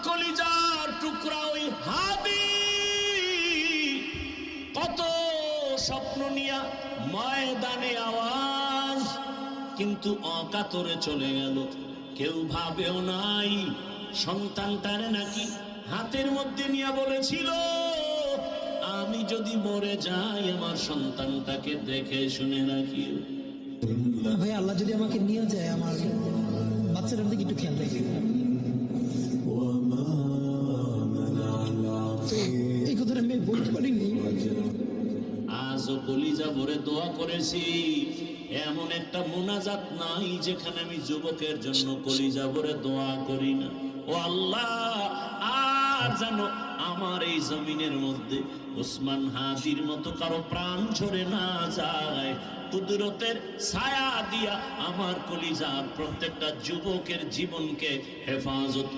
কলিজার টুকরা ওই হাদি কত স্বপ্ন নিয়া ময়দানে আওয়াজ, কিন্তু অকাতরে চলে গেল। কেউ ভাবেও নাই সন্তানটারে নাকি হাতের মধ্যে নিয়ে বলেছিল, আমি যদি মরে যাই আমার সন্তানটাকে দেখে শুনে রাখিও। ভাই আল্লাহ যদি আমাকে নিয়ে যায় আমার বাচ্চাটার দিকে একটু খেয়াল রাখি। এই কথাটা আমি বলতে পারিনি। আজও কলিজা ভরে দোয়া করেছি, এমন একটা মোনাজাত নাই যেখানে আমি যুবকের জন্য কলিজা ভরে দোয়া করি না। ও আল্লাহ, আর জানো আমার এই জমিনের মধ্যে ওসমান হাদির মতো কারো প্রাণ ঝরে না যায়। কুদরতের ছায়া দিয়া আমার কলিজার প্রত্যেকটা যুবকের জীবনকে হেফাজত